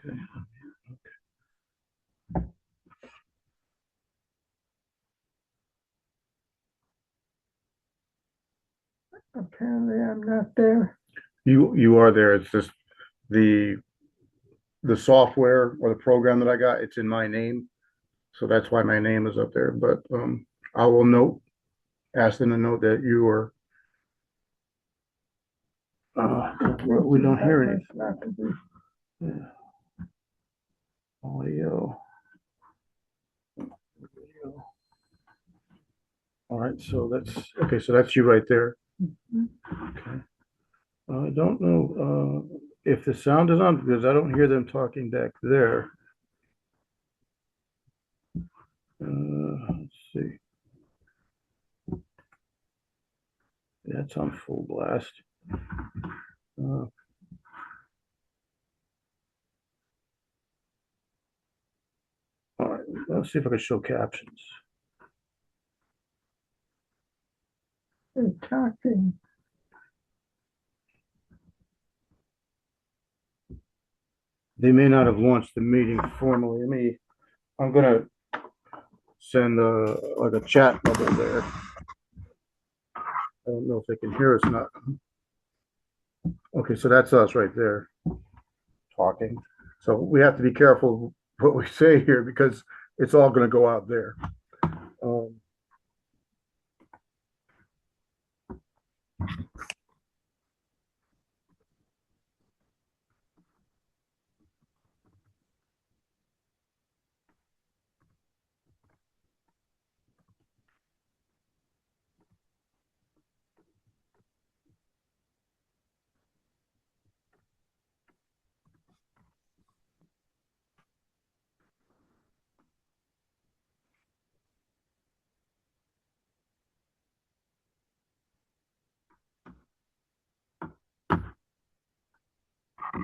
Okay. Apparently I'm not there. You are there. It's just the software or the program that I got, it's in my name. So that's why my name is up there. But I will ask them to note that you are we don't hear anything. Yeah. Audio. All right, so that's okay. So that's you right there. Okay. I don't know if the sound is on because I don't hear them talking back there. Let's see. That's on full blast. All right, let's see if I can show captions. They're talking. They may not have launched the meeting formally. I'm gonna send like a chat bubble there. I don't know if they can hear us or not. Okay, so that's us right there talking. So we have to be careful what we say here because it's all going to go out there.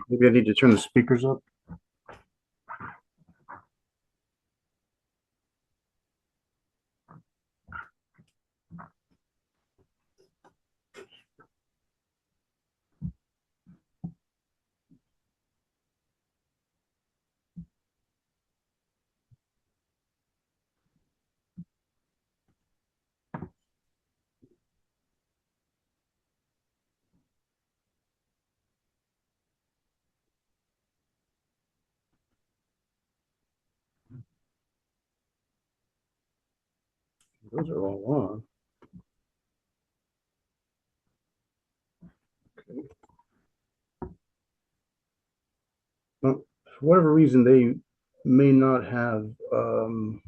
Maybe I need to turn the speakers up. Those are all on. Okay. Well, for whatever reason, they may not have. Do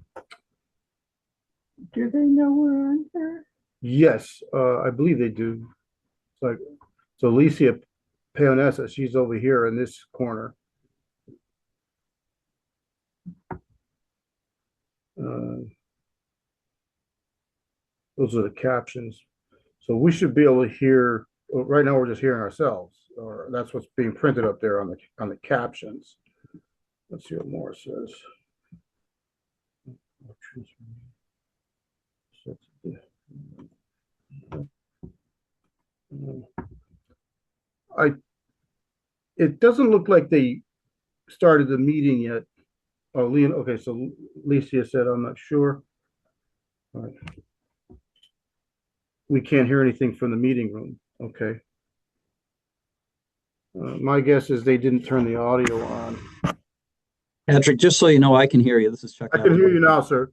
they know we're on there? Yes, I believe they do. It's like so, Alicia Peonessa, she's over here in this corner. Those are the captions. So we should be able to hear. Right now, we're just hearing ourselves, or that's what's being printed up there on the captions. Let's see what more says. It doesn't look like they started the meeting yet. Oh, Leon. Okay, so Licia said, I'm not sure. All right. We can't hear anything from the meeting room. Okay. My guess is they didn't turn the audio on. Patrick, just so you know, I can hear you. This is Chuck. I can hear you now, sir.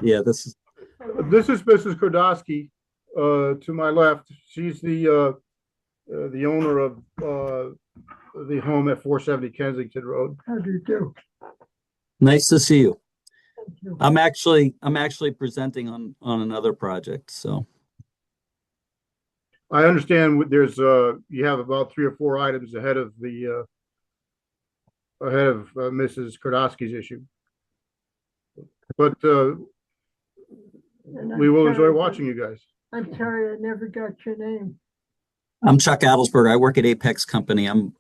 Yeah, this is Mrs. Kordowski to my left. She's the owner of the home at 470 Kensington Road. How do you do? nice to see you. Thank you. I'm actually presenting on another project. So I understand there's you have about 3 or 4 items ahead of Mrs. Kordowski's issue, but we will enjoy watching you guys. I'm sorry, I never got your name. I'm Chuck Adelsberg. I work at Apex Company. I'm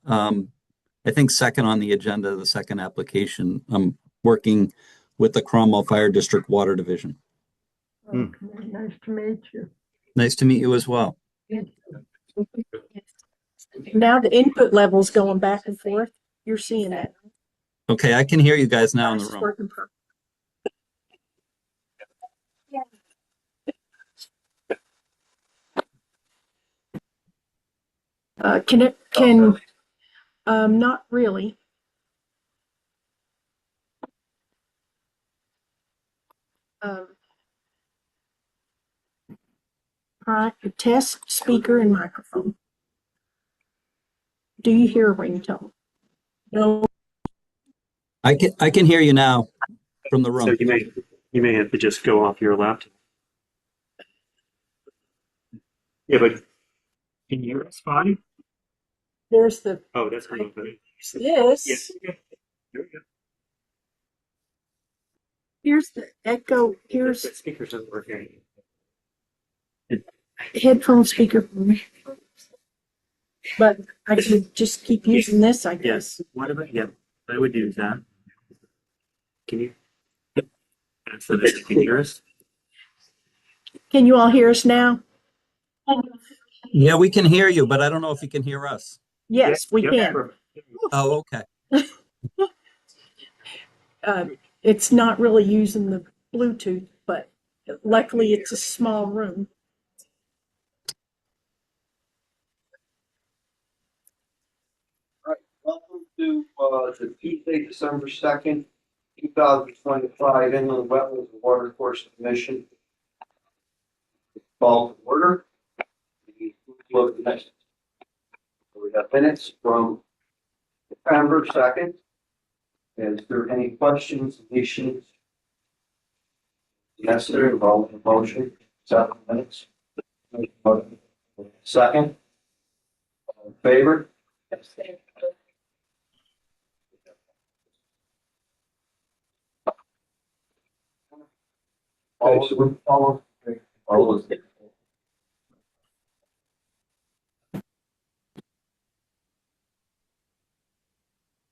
I think second on the agenda, the second application. I'm working with the Cromwell Fire District Water Division. Okay, nice to meet you. Nice to meet you as well. Now the input level's going back and forth. You're seeing it. Okay, I can hear you guys now in the It's room. working perfect. Not really. Um, test speaker and microphone. Do you hear a ringtone? No. I can hear you now from the So room. you may have to just go off your laptop. Yeah, but can you hear us fine? There's the Oh, that's real good. this. Yes. Okay. Here we go. Here's the echo. Here's The speakers doesn't work here. headphone speaker. But I could just keep using this, I guess. Yes. What about, yeah, I would use that. Can you? So that you can hear us? Can you all hear us now? Yeah, we can hear you, but I don't know if you can hear us. Yes, we Yep, can. perfect. Oh, okay. It's not really using the Bluetooth, but luckily it's a small room. Welcome to the Tuesday, December 2nd, 2025 Inland Wetlands and Watercourse Commission. Call to order. Look next. We have minutes from September 2nd. Is there any questions, issues necessary involved in motion? 7 minutes. Second. All in favor? All those.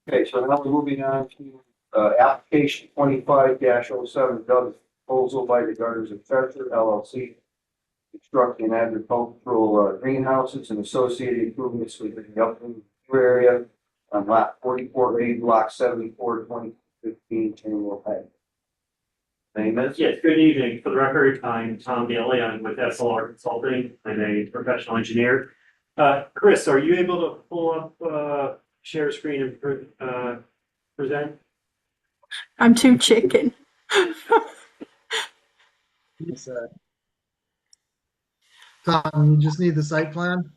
Okay, so now we're moving on to application 25-07, Doug's proposal by the Gardens of Cheshire LLC, constructing agricultural greenhouses and associated improvements within the upland area on lot 44A, block 74, 2015, Tamworth Heights. Name is? Yes, good evening. For the record, I'm Tom Daly. I'm with SLR Consulting. I'm a professional engineer. Chris, are you able to pull up, share screen and present? I'm too chicken. Tom, you just need the site plan?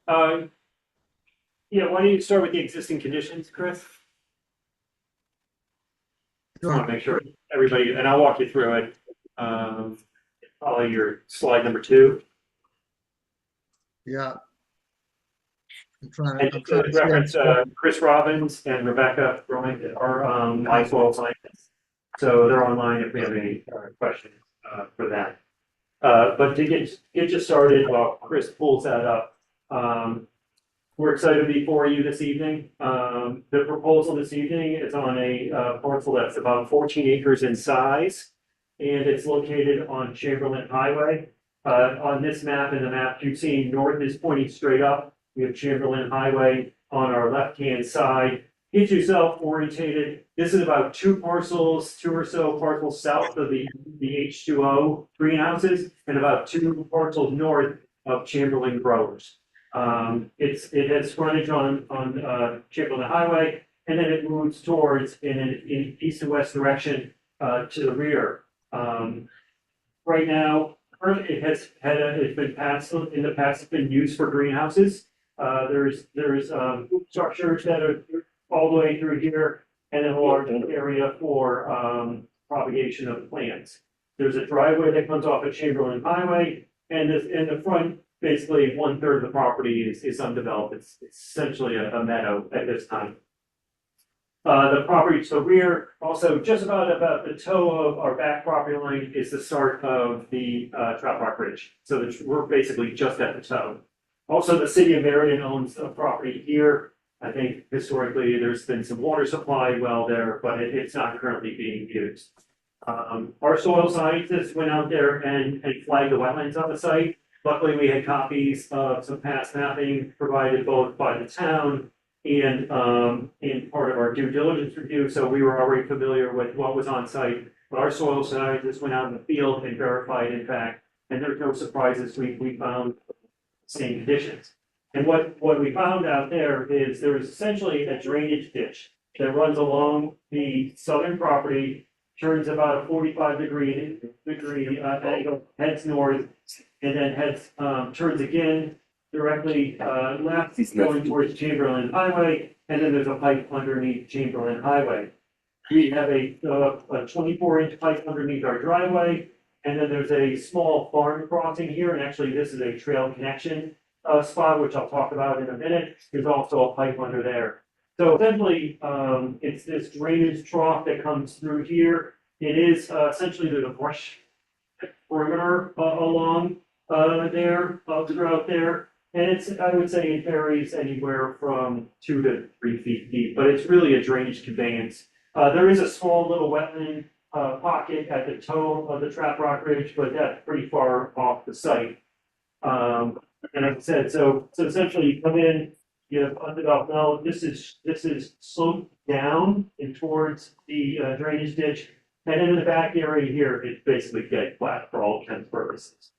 Yeah, why don't you start with the existing conditions, Chris? I want to make sure everybody, and I'll walk you through it. Follow your slide number 2. Yeah. I'm And trying for to see reference, it. Chris Robbins and Rebecca Roman are lifelong scientists. So they're online if we have any questions for that. But to get you started, while Chris pulls that up, we're excited to be before you this evening. The proposal this evening is on a parcel that's about 14 acres in size, and it's located on Chamberlain Highway. On this map and the map you've seen, north is pointing straight up. We have Chamberlain Highway on our left-hand side. Get yourself orientated. This is about 2 or so parcels south of the H2O greenhouses, and about 2 parcels north of Chamberlain Growers. It has frontage on Chamberlain Highway, and then it moves towards in east and west direction to the rear. Right now, it's been passed in the past. It's been used for greenhouses. There's structures that are all the way through here, and then a large area for propagation of plants. There's a driveway that comes off of Chamberlain Highway, and in the front, basically 1/3 of the property is undeveloped. It's essentially a meadow at this time. The property to the rear, also just about the toe of our back property line is the start of the Trout Rock Ridge. So we're basically just at the toe. Also, the city of Marion owns a property here. I think historically there's been some water supply well there, but it's not currently being used. Our soil scientists went out there and flagged the wetlands on the site. Luckily, we had copies of some past mapping provided both by the town and in part of our due diligence review, so we were already familiar with what was on site. But our soil scientists went out in the field and verified, in fact, and there's no surprises, we found same conditions. And what we found out there is there is essentially a drainage ditch that runs along the southern property, turns about a 45 degree angle, heads north, and then turns again directly left, going towards Chamberlain Highway, and then there's a pipe underneath Chamberlain Highway. We have a 24-inch pipe underneath our driveway, and then there's a small farm crossing here, and actually this is a trail connection spot, which I'll talk about in a minute. There's also a pipe under there. So essentially, it's this drainage trough that comes through here. It is essentially there's a brush perimeter along there, throughout there. And I would say it varies anywhere from 2 to 3 feet deep, but it's really a drainage conveyance. There is a small little wetland pocket at the toe of the Trap Rock Ridge, but that's pretty far off the site. And like I said, so essentially you come in, you have undeveloped well, this is sloped down and towards the drainage ditch. And then in the back area here, it's basically dead flat for all intents and purposes.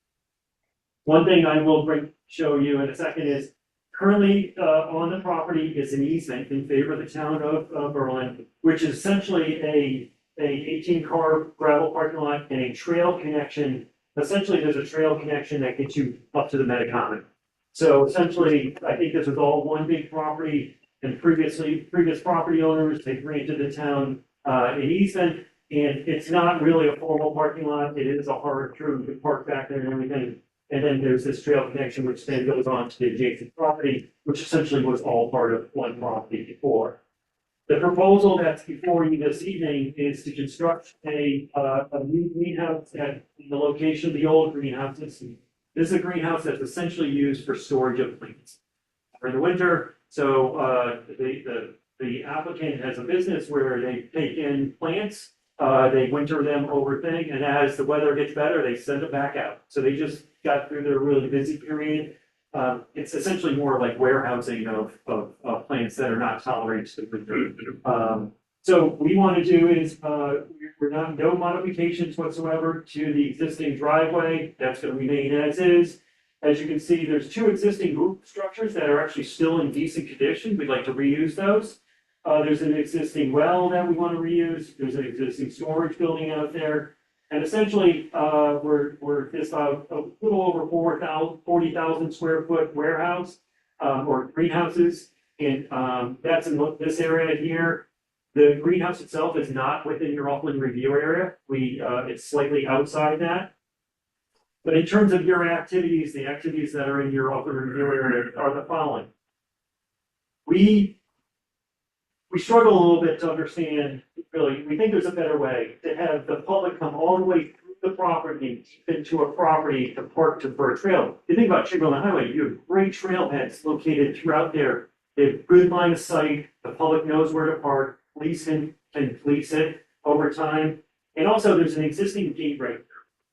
One thing I will show you in a second is currently on the property is an easement in favor of the town of Berlin, which is essentially a 18-car gravel parking lot and a trail connection. Essentially, there's a trail connection that gets you up to the Metacommon. So essentially, I think this was all one big property, and previous property owners, they granted the town an easement, and it's not really a formal parking lot. It is a hard true to park back there and everything. And then there's this trail connection, which then goes on to the adjacent property, which essentially was all part of one property before. The proposal that's before you this evening is to construct a new greenhouse at the location of the old greenhouses. This is a greenhouse that's essentially used for storage of plants for the winter. So the applicant has a business where they take in plants, they winter them over thing, and as the weather gets better, they send them back out. So they just got through their really busy period. It's essentially more like warehousing of plants that are not tolerated to the winter. So what we want to do is we're not no modifications whatsoever to the existing driveway. That's going to remain as is. As you can see, there's 2 existing roof structures that are actually still in decent condition. We'd like to reuse those. There's an existing well that we want to reuse. There's an existing storage building out there. And essentially, we're just a little over 40,000 square foot warehouse or greenhouses. And that's in this area here. The greenhouse itself is not within your upland review area. It's slightly outside that. But in terms of your activities, the activities that are in your upland review area are the following. We struggle a little bit to understand, really, we think there's a better way to have the public come all the way through the property into a property to park for a trail. You think about Chamberlain Highway, you have great trailheads located throughout there. They have good line of sight, the public knows where to park, police can police it over time. And also there's an existing gate right there,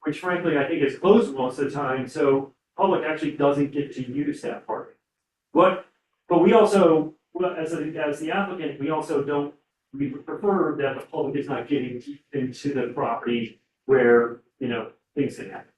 which frankly I think is closed most of the time, so public actually doesn't get to use that parking. But we also, as the applicant, we prefer that the public is not getting into the property where, things can happen.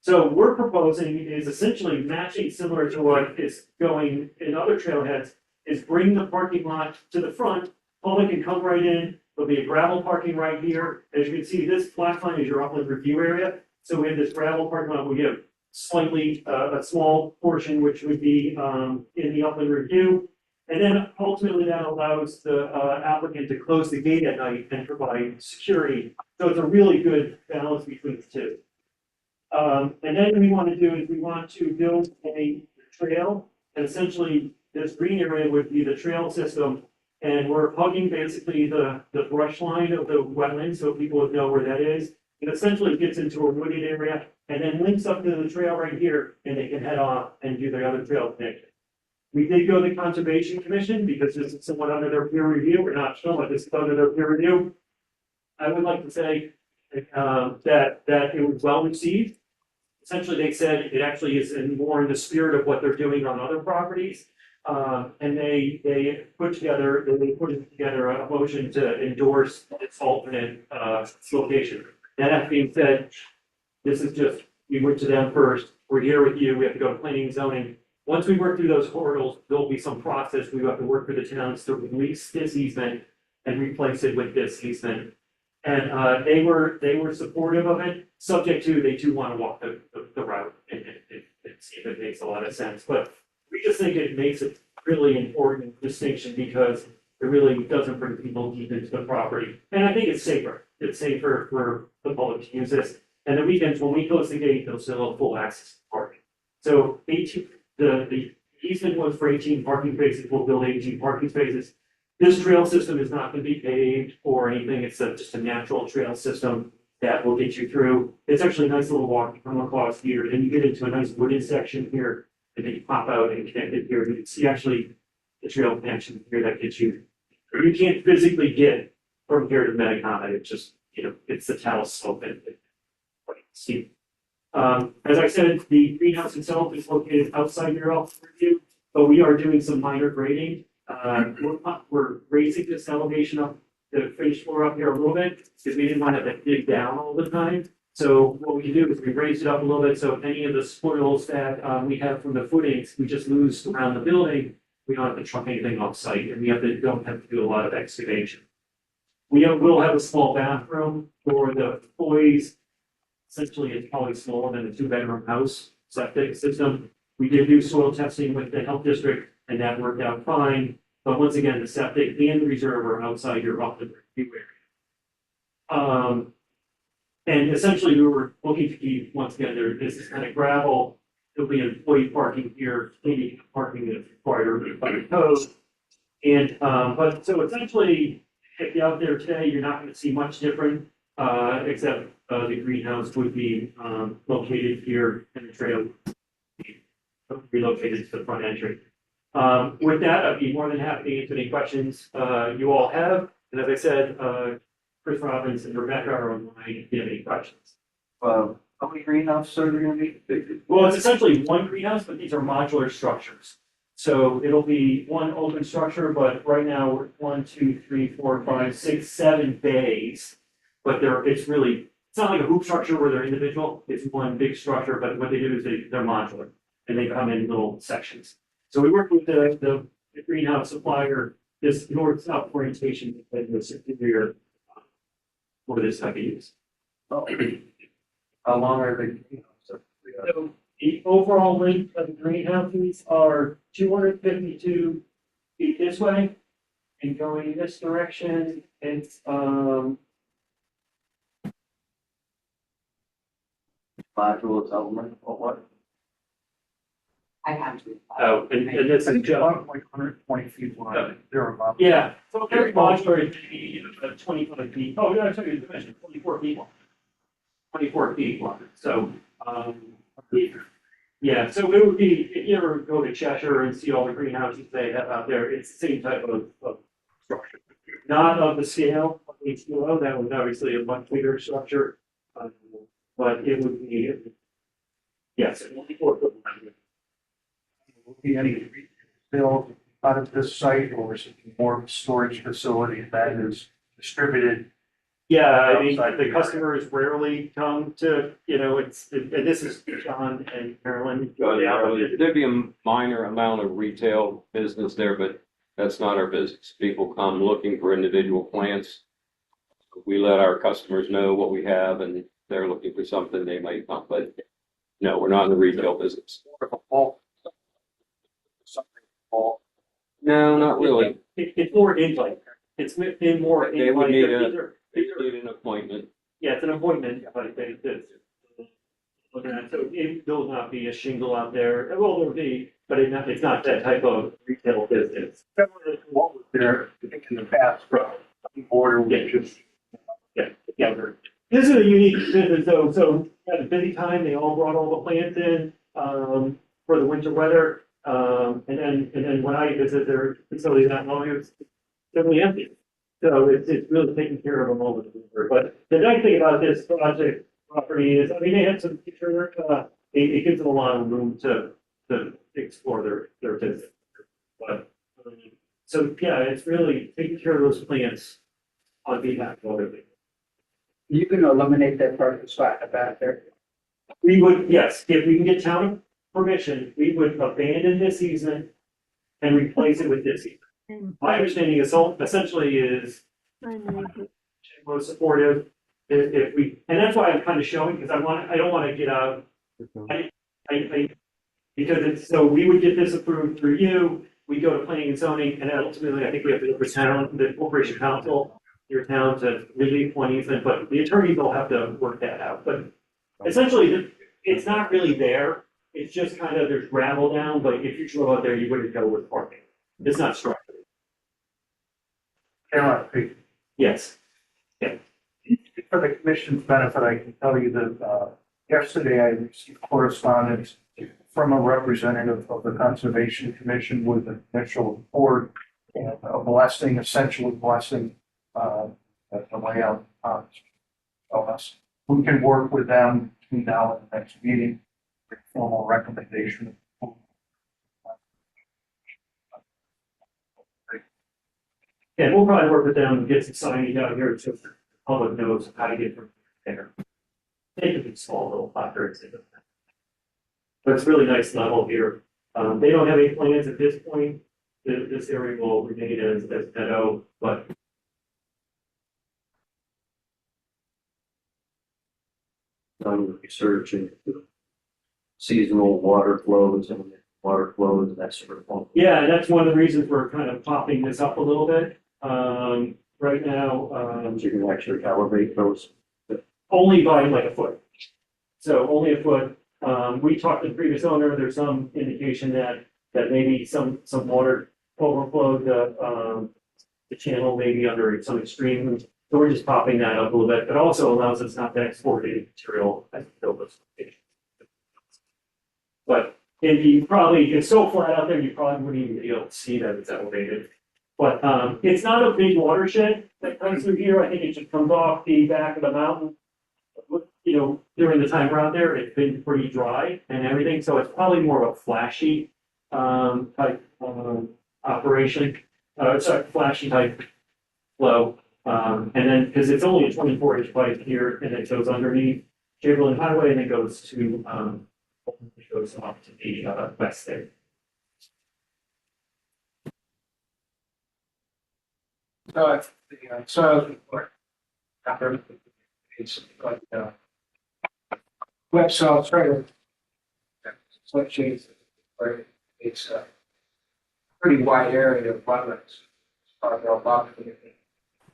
So what we're proposing is essentially matching similar to what is going in other trailheads, is bring the parking lot to the front. Public can come right in. There'll be a gravel parking right here. As you can see, this black line is your upland review area. So we have this gravel parking lot. We have slightly a small portion, which would be in the upland review. And then ultimately that allows the applicant to close the gate at night and provide security. So it's a really good balance between the two. And then we want to do is we want to build a trail, and essentially this green area would be the trail system. And we're hugging basically the brush line of the wetland so people would know where that is. It essentially gets into a wooded area and then links up to the trail right here, and they can head off and do their other trail connection. We did go to the Conservation Commission because this is somewhat under their peer review. We're not sure what this is under their peer review. I would like to say that it was well received. Essentially, they said it actually is more in the spirit of what they're doing on other properties. And they put together a motion to endorse its alternate, location. And that being said, this is just, we went to them first, we're here with you, we have to go to planning and zoning. Once we work through those hurdles, there'll be some process, we have to work with the towns to release this easement and replace it with this easement. And, they were supportive of it, subject to, they do want to walk the route and see if it makes a lot of sense. But we just think it makes a really important distinction because it really doesn't bring people deep into the property. And I think it's safer. It's safer for the public to use this. And the weekends, when we close the gate, they'll still have full access to parking. So 18, the easement was for 18 parking spaces. We'll build 18 parking spaces. This trail system is not going to be paved or anything. It's just a natural trail system that will get you through. It's actually a nice little walk. You come across here and you get into a nice wooded section here. And then you pop out and connect it here. You can see actually the trail connection here that gets you. You can't physically get from here to Metacom. It's just, it's the talus slope and steep. As I said, the greenhouse itself is located outside your office review, but we are doing some minor grading. We're raising this elevation up, the finished floor up here a little bit, because we didn't want to dig down all the time. So what we can do is we raise it up a little bit, so any of the spoils that we have from the footings, we just lose around the building. We don't have to truck anything off site, and don't have to do a lot of excavation. We will have a small bathroom for the employees. Essentially, it's probably smaller than a 2-bedroom house septic system. We did do soil testing with the health district, and that worked out fine. But once again, the septic and the reserve are outside your upland review area. And essentially, we were looking to keep, once again, this is kind of gravel. There'll be employee parking here, maybe parking that's required by the code. And, but so essentially, if you're out there today, you're not going to see much different, except the greenhouse would be located here and the trail relocated to the front entry. With that, I'd be more than happy to answer any questions you all have. And as I said, Chris Robbins and Rebecca are online if you have any questions. How many greenhouses are there gonna be? Well, it's essentially one greenhouse, but these are modular structures. So it'll be one open structure, but right now we're 1, 2, 3, 4, 5, 6, 7 bays. But it's not like a hoop structure where they're individual. It's one big structure, but what they do is they're modular and they come in little sections. So we work with the greenhouse supplier, this north-south orientation and the superior for this type of use. How long are they? So the overall length of the greenhouses are 252 feet this way, and going this direction, it's Module element or what? I have to. oh, and this is just, Like 120 feet wide. They're about. yeah, so every modular is maybe 25 feet. Oh, yeah, I told you the dimension, 24 feet long. 24 feet long. So, yeah, so it would be, if you ever go to Cheshire and see all the greenhouses they have out there, it's the same type of structure. Not of the scale of H2O, that was obviously a much bigger structure, but it would be, yes, 24 foot long. Will be any built out of this site, or is it more of a storage facility that is distributed? Yeah, I mean, Outside the the customers rarely come to, and this is John and Carolyn. There'd be a minor amount of retail business there, but that's not our business. People come looking for individual plants. We let our customers know what we have, and they're looking for something, they might come, but no, we're not in the retail business. No, not really. It's more invite. It's been more They would invite. need These are- Need an appointment. Yeah, it's an appointment, but so it will not be a shingle out there. Well, there'll be, but it's not that type of retail business. What was there in the past, from border, which is. Yeah. This is a unique business, though. So at a busy time, they all brought all the plants in for the winter weather. And then when I visit their facility that long, it's totally empty. So it's really taking care of them all the winter. But the nice thing about this project property is, I mean, they have some future, it gives them a lot of room to explore their business. But, so yeah, it's really taking care of those plants on behalf of other people. You can eliminate that parking spot in the back there. We would, yes, if we can get town permission, we would abandon this easement and replace it with this easement. My understanding is essentially is My neighbor. most supportive if we, and that's why I'm kind of showing, because I don't want to get out. I, because it's, so we would get this approved through you, we go to planning and zoning, and then ultimately, I think we have to go for town, the corporation council, your town to relieve one easement, but the attorneys will have to work that out, but essentially, it's not really there, it's just kind of, there's gravel down, but if you drove out there, you wouldn't go with parking. It's not structured. Caroline, Yes. for the commission's benefit, I can tell you that, yesterday I received correspondence from a representative of the Conservation Commission with an initial report and a blessing, essentially blessing, the layout on us. We can work with them between now and the next meeting, for formal recommendation. And we'll probably work with them and get some signage out here so the public knows how to get from there. They could be small little placards. But it's really nice level here. They don't have any plans at this point. This area will remain as meadow, but Done research and seasonal water flows and that sort of thing. yeah, and that's one of the reasons we're kind of popping this up a little bit. Right now, You can actually elevate those. only by like a foot. So only a foot. We talked to the previous owner, there's some indication that maybe some water overflowed the channel, maybe under some extreme. So we're just popping that up a little bit, but also allows us not to export any material as we build this location. But if you probably, it's so flat out there, you probably wouldn't even be able to see that it's elevated. But it's not a big watershed that comes through here. I think it just comes off the back of the mountain. You know, during the time we're out there, it's been pretty dry and everything, so it's probably more of a flashy type operation. It's a flashy type flow. And then, because it's only a 24-inch pipe here, and it goes underneath Chamberlain Highway, and it goes to it goes off to the west there. So, it's like, wet salt trailer. It's like shades, right? It's a pretty wide area of wetlands. It's part of our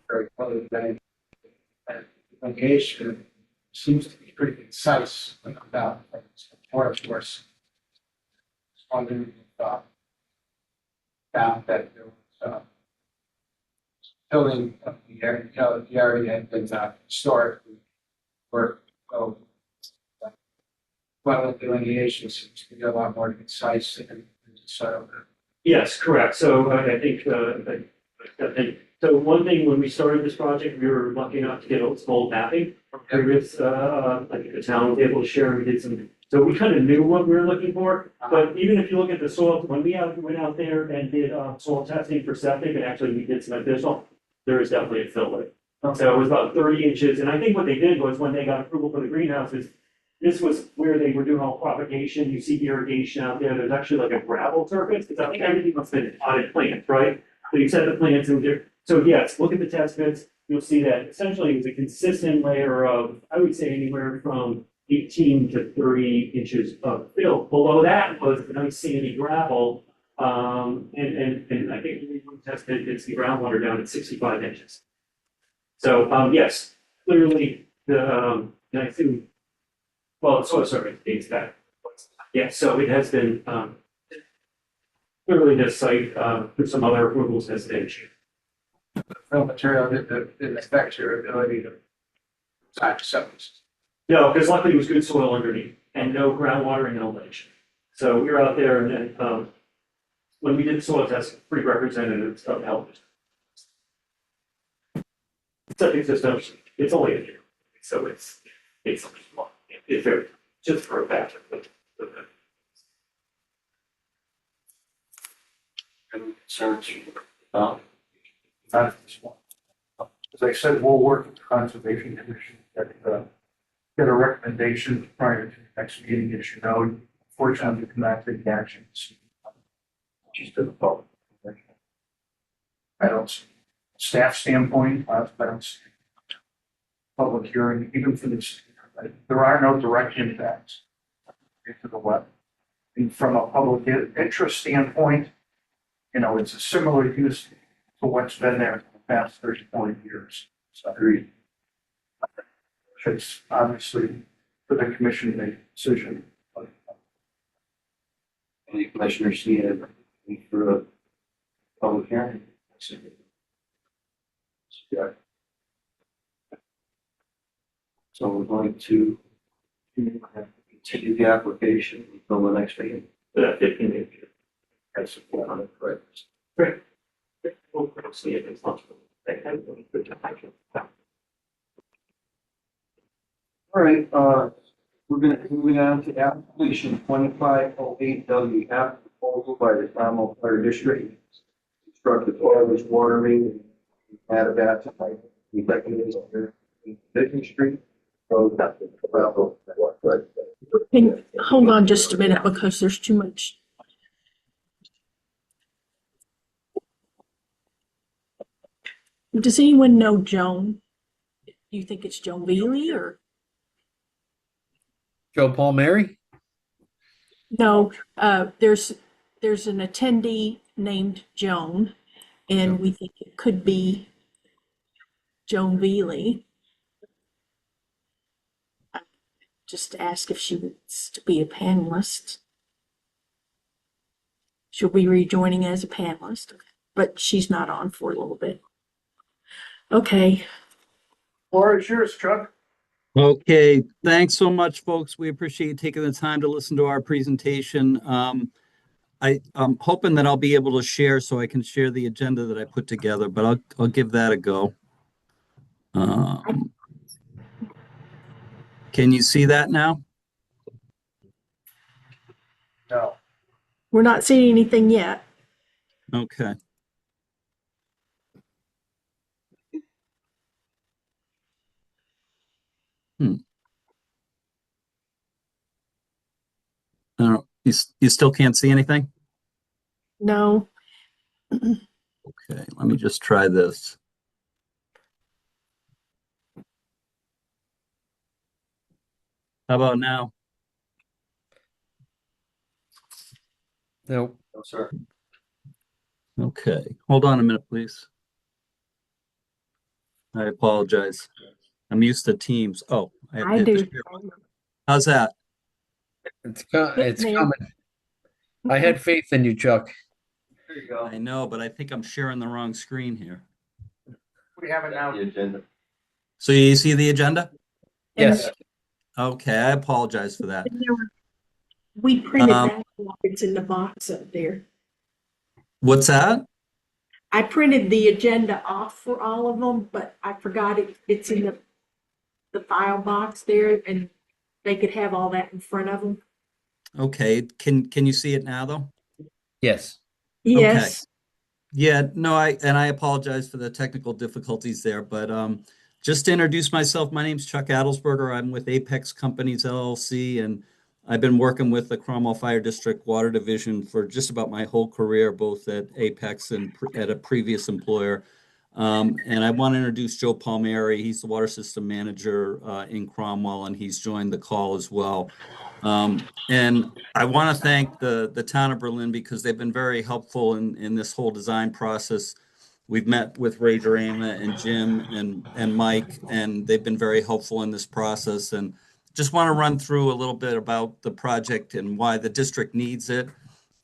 very close bank. And location seems to be pretty concise about what it's worth. Just wondering if found that there was building of the area had been historically worked. Wetland delineation seems to be a lot more concise and so. Yes, correct. So I think so one thing when we started this project, we were lucky enough to get a small mapping from previous, like the town was able to share. We did some, so we kind of knew what we were looking for. But even if you look at the soil, when we went out there and did soil testing for septic, and actually we did some additional, there is definitely a fill rate. So it was about 30 inches. And I think what they did was when they got approval for the greenhouses, this was where they were doing all propagation. You see irrigation out there. There's actually like a gravel surface because I think everything must have been potted plants, right? So you set the plants in there. So yes, look at the test bits. You'll see that essentially it was a consistent layer of, I would say anywhere from 18 to 30 inches of fill. Below that was the nice sandy gravel. And I think we tested it's the groundwater down at 65 inches. So yes, clearly the I assume, well, soil survey dates back. Yeah, so it has been clearly this site through some other approvals has been issued. Fill material that affects your ability to site acceptance. No, because luckily it was good soil underneath and no groundwater and no ledge. So we were out there and then when we did the soil test, pretty representative stuff helped. Septic system, it's only a year, so it's very just for a fact. And concerns? Not at this point. As I said, we'll work with the Conservation Commission, get a recommendation prior to the next meeting, as you know. Fortunately, we cannot take actions. Just to the public. I don't see, staff standpoint, I don't see public hearing, even for this, there are no direct impacts into the web. And from a public interest standpoint, you know, it's a similar use to what's been there for the past 30, 40 years. So it's obviously for the commission to make a decision. Any commissioners see a need for a public hearing? Yeah. So we're going to continue the application until the next meeting. 15 days. That's the plan on it, right? Great. We'll see if it's not. Thank you. All right, we're gonna move on to application 2508W, app proposal by the Commonwealth Fire District. Construct the toilet water main at that time. We recommend on Division Street. So that's the gravel network, right? Can, hold on just a minute because there's too much. Does anyone know Joan? Do you think it's Joan Veely or? Joe Palmieri? No, there's an attendee named Joan, and we think it could be Joan Veely. Just ask if she wants to be a panelist. She'll be rejoining as a panelist, but she's not on for a little bit. Okay. Floor is yours, Chuck. Okay, thanks so much, folks. We appreciate you taking the time to listen to our presentation. I'm hoping that I'll be able to share so I can share the agenda that I put together, but I'll give that a go. Can you see that now? No. We're not seeing anything yet. Okay. I don't know. You still can't see anything? No. Okay, let me just try this. How about now? Nope. No, sir. Okay, hold on a minute, please. I apologize. I'm used to Teams. Oh, I have to I hit the do. share. How's that? It's There. coming. I had faith in you, Chuck. There you go. I know, but I think I'm sharing the wrong screen here. We have it now. The agenda. So you see the agenda? Yes. Okay, I apologize for that. We printed Um, that off. It's in the box up there. What's that? I printed the agenda off for all of them, but I forgot it's in the file box there, and they could have all that in front of them. Okay, can you see it now though? Yes. Yes. Yeah, no, I apologize for the technical difficulties there, but just to introduce myself, my name's Chuck Adelsberger. I'm with Apex Companies LLC, and I've been working with the Cromwell Fire District Water Division for just about my whole career, both at Apex and at a previous employer. And I want to introduce Joe Palmieri. He's the water system manager in Cromwell, and he's joined the call as well. And I want to thank the town of Berlin because they've been very helpful in this whole design process. We've met with Ray Durama and Jim and Mike, and they've been very helpful in this process. And just want to run through a little bit about the project and why the district needs it,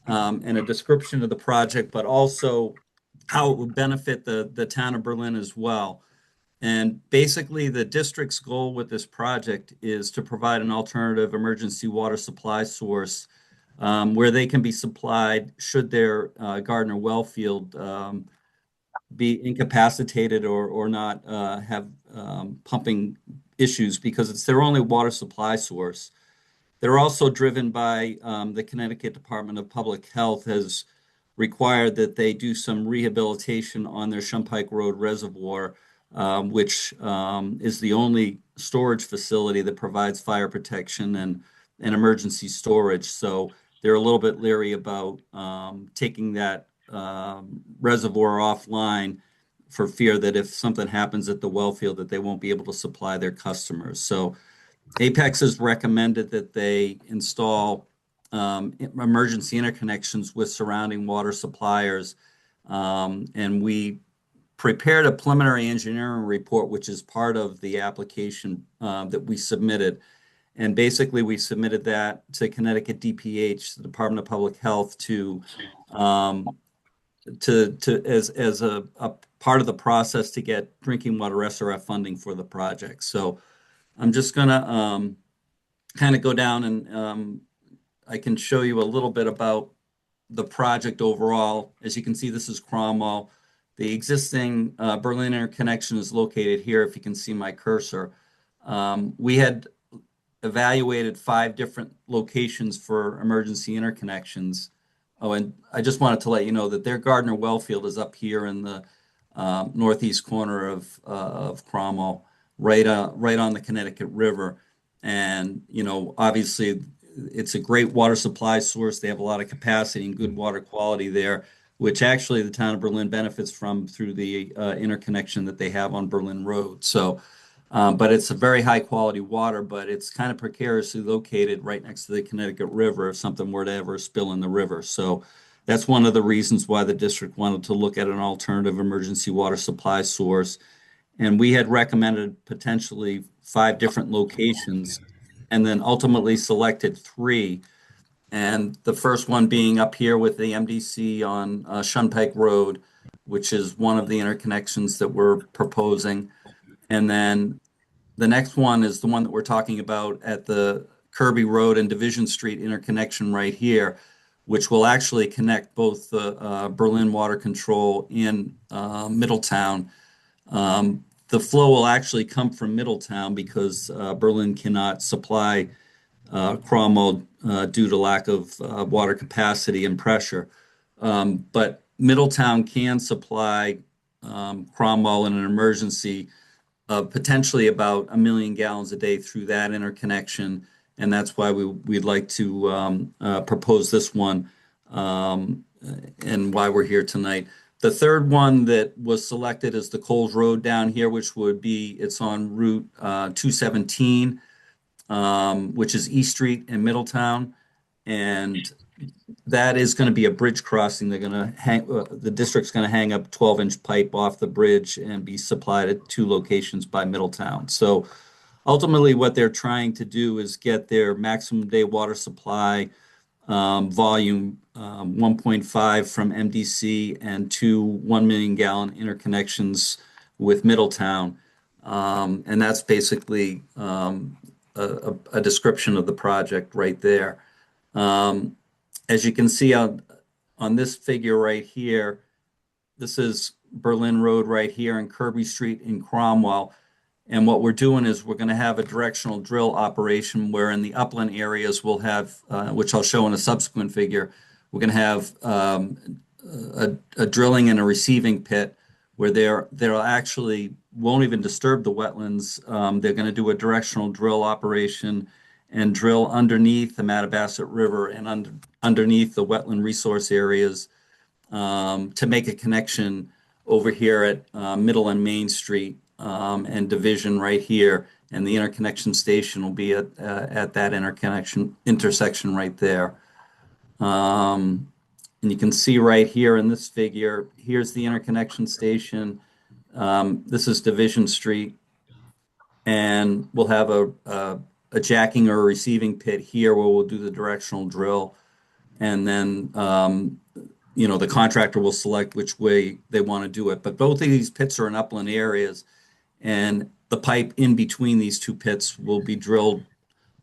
and a description of the project, but also how it would benefit the town of Berlin as well. And basically, the district's goal with this project is to provide an alternative emergency water supply source where they can be supplied should their Gardner well field be incapacitated or not have pumping issues, because it's their only water supply source. They're also driven by the Connecticut Department of Public Health has required that they do some rehabilitation on their Shumpike Road Reservoir, which is the only storage facility that provides fire protection and emergency storage. So they're a little bit leery about taking that reservoir offline for fear that if something happens at the well field, that they won't be able to supply their customers. So Apex has recommended that they install emergency interconnections with surrounding water suppliers. And we prepared a preliminary engineering report, which is part of the application that we submitted. And basically, we submitted that to Connecticut DPH, the Department of Public Health, as a part of the process to get drinking water SRF funding for the project. So I'm just gonna kind of go down and I can show you a little bit about the project overall. As you can see, this is Cromwell. The existing Berlin interconnection is located here, if you can see my cursor. We had evaluated 5 different locations for emergency interconnections. Oh, and I just wanted to let you know that their Gardner Wellfield is up here in the northeast corner of Cromwell, right on the Connecticut River. And, obviously it's a great water supply source. They have a lot of capacity and good water quality there, which actually the town of Berlin benefits from through the interconnection that they have on Berlin Road. So, but it's a very high quality water, but it's kind of precariously located right next to the Connecticut River if something were to ever spill in the river. So that's one of the reasons why the district wanted to look at an alternative emergency water supply source. And we had recommended potentially 5 different locations and then ultimately selected 3. And the first one being up here with the MDC on Shunpike Road, which is one of the interconnections that we're proposing. And then the next one is the one that we're talking about at the Kirby Road and Division Street interconnection right here, which will actually connect both the Berlin Water Control in Middletown. The flow will actually come from Middletown because Berlin cannot supply Cromwell due to lack of water capacity and pressure. But Middletown can supply Cromwell in an emergency potentially about 1 million gallons a day through that interconnection. And that's why we'd like to propose this one and why we're here tonight. The third one that was selected is the Coles Road down here, which it's on Route 217, which is East Street in Middletown. And that is going to be a bridge crossing. The district's going to hang up 12-inch pipe off the bridge and be supplied at 2 locations by Middletown. So ultimately what they're trying to do is get their maximum day water supply volume 1.5 from MDC and 2 1 million gallon interconnections with Middletown. And that's basically a description of the project right there. As you can see on this figure right here, this is Berlin Road right here and Kirby Street in Cromwell. And what we're doing is we're going to have a directional drill operation where in the upland areas we'll have, which I'll show in a subsequent figure, we're going to have a drilling and a receiving pit where they'll actually won't even disturb the wetlands. They're going to do a directional drill operation and drill underneath the Mattabesset River and underneath the wetland resource areas to make a connection over here at Middle and Main Street and Division right here. And the interconnection station will be at that intersection right there. And you can see right here in this figure, here's the interconnection station. This is Division Street. And we'll have a jacking or a receiving pit here where we'll do the directional drill. And then, the contractor will select which way they want to do it. But both of these pits are in upland areas. And the pipe in between these 2 pits will be drilled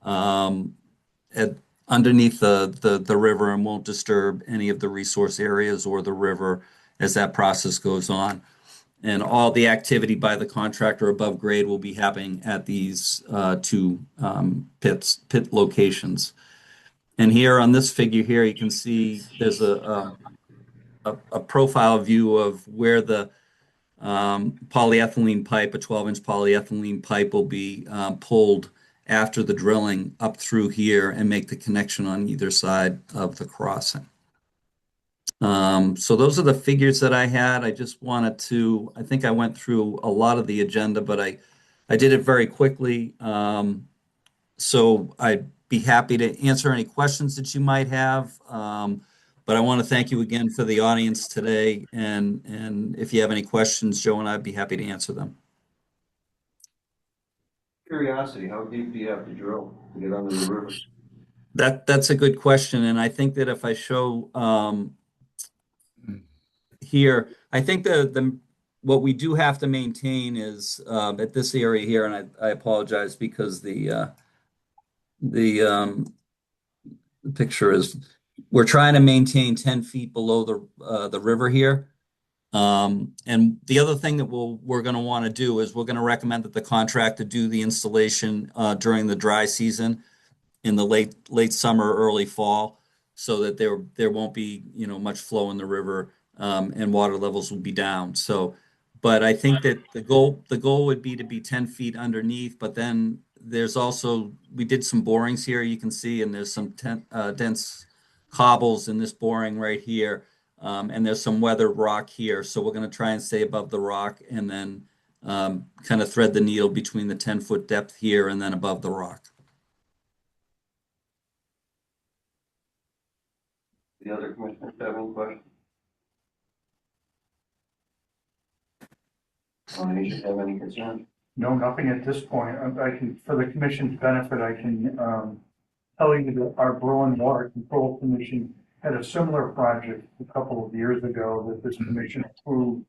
underneath the river and won't disturb any of the resource areas or the river as that process goes on. And all the activity by the contractor above grade will be happening at these 2 pit locations. And here on this figure here, you can see there's a profile view of where the polyethylene pipe, a 12-inch polyethylene pipe, will be pulled after the drilling up through here and make the connection on either side of the crossing. So those are the figures that I had. I just wanted to, I think I went through a lot of the agenda, but I did it very quickly. So I'd be happy to answer any questions that you might have. But I want to thank you again for the audience today. And if you have any questions, Joe and I'd be happy to answer them. Curiosity, how deep do you have to drill to get under the river? That's a good question. And I think that if I show here, I think the what we do have to maintain is at this area here, and I apologize because the picture is, we're trying to maintain 10 feet below the river here. And the other thing that we're going to want to do is we're going to recommend that the contractor do the installation during the dry season in the late summer, early fall, so that there won't be much flow in the river, and water levels will be down. So, but I think that the goal would be to be 10 feet underneath. But then there's also, we did some borings here, you can see, and there's some dense cobbles in this boring right here. And there's some weathered rock here. So we're going to try and stay above the rock and then kind of thread the needle between the 10-foot depth here and then above the rock. The other commissioners have any questions? You should have any concerns? No, nothing at this point. I can, for the commission's benefit, I can tell you that our Berlin Water Control Commission had a similar project a couple of years ago that this commission approved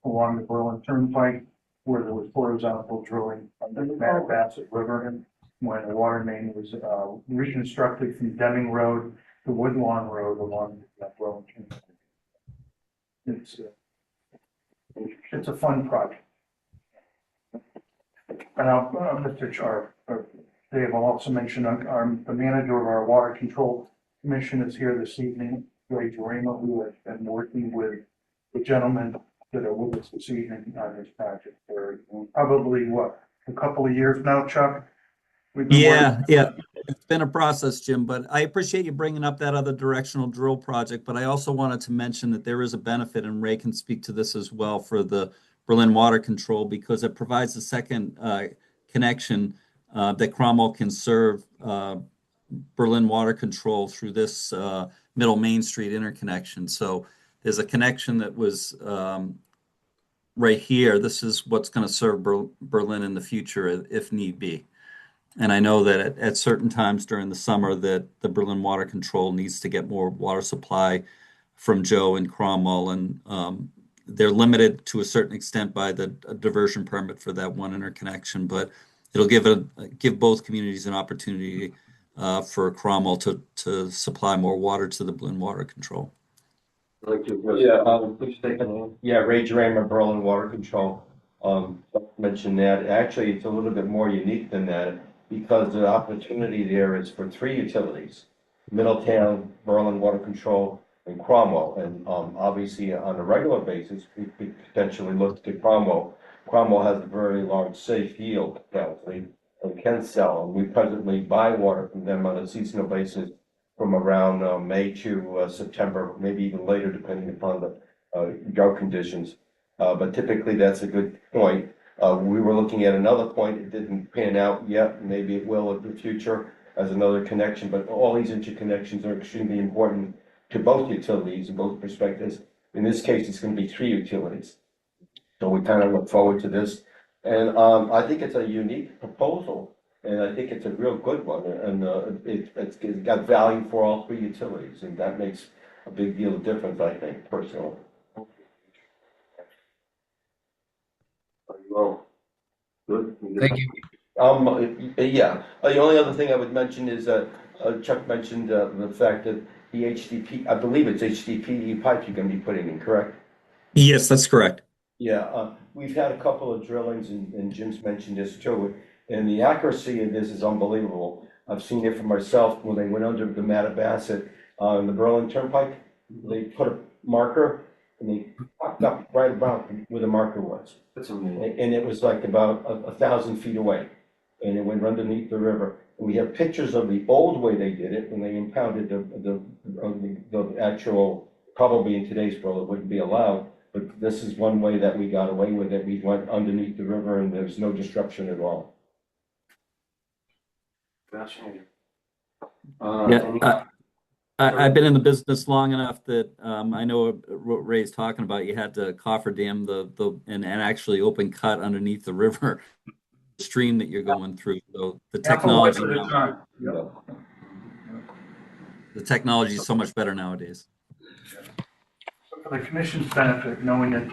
along the Berlin Turnpike, where there was horizontal drilling under the Bassett River when the water main was reconstructed from Deming Road to Woodlawn Road along that Berlin Turnpike. It's a fun project. And Mr. Char, Dave, I'll also mention the manager of our Water Control Commission is here this evening, Ray Jarema, who has been working with the gentlemen that are with us this evening on this project for probably, a couple of years now, Chuck? Yeah. It's been a process, Jim, but I appreciate you bringing up that other directional drill project. But I also wanted to mention that there is a benefit, and Ray can speak to this as well, for the Berlin Water Control, because it provides a second connection that Cromwell can serve Berlin Water Control through this Middle Main Street interconnection. So there's a connection that was right here. This is what's going to serve Berlin in the future if need be. And I know that at certain times during the summer that the Berlin Water Control needs to get more water supply from Joe and Cromwell, and they're limited to a certain extent by the diversion permit for that one interconnection, but it'll give both communities an opportunity for Cromwell to supply more water to the Berlin Water Control. Yeah, please take a name. Yeah, Ray Dramer, Berlin Water Control. Mentioned that. Actually, it's a little bit more unique than that because the opportunity there is for 3 utilities: Middletown, Berlin Water Control, and Cromwell. And obviously, on a regular basis, we could potentially look to Cromwell. Cromwell has a very large safe yield capacity and can sell. And we presently buy water from them on a seasonal basis from around May to September, maybe even later, depending upon the drought conditions. But typically, that's a good point. We were looking at another point. It didn't pan out yet. Maybe it will in the future as another connection. But all these interconnections are extremely important to both utilities in both perspectives. In this case, it's going to be 3 utilities. So we kind of look forward to this. And I think it's a unique proposal. And I think it's a real good one. And it's got value for all 3 utilities. And that makes a big deal of difference, I think, personally. Well, good. Thank you. Yeah. The only other thing I would mention is Chuck mentioned the fact that the HDP, I believe it's HDPE pipe you're going to be putting in, correct? Yes, that's correct. Yeah. We've had a couple of drillings, and Jim's mentioned this too, and the accuracy of this is unbelievable. I've seen it for myself when they went under the Bassett on the Berlin Turnpike. They put marker, and they popped up right about where the marker was. That's amazing. And it was like about 1,000 feet away, and it went underneath the river. And we have pictures of the old way they did it when they impounded the actual, probably in today's world, it wouldn't be allowed. But this is one way that we got away with it. We went underneath the river and there's no disruption at all. Fascinating. Yeah, I've been in the business long enough that I know what Ray's talking about. You had to cofferdam and actually open cut underneath the river stream that you're going through. So the technology now, the technology is so much better nowadays. So for the commission's benefit, knowing that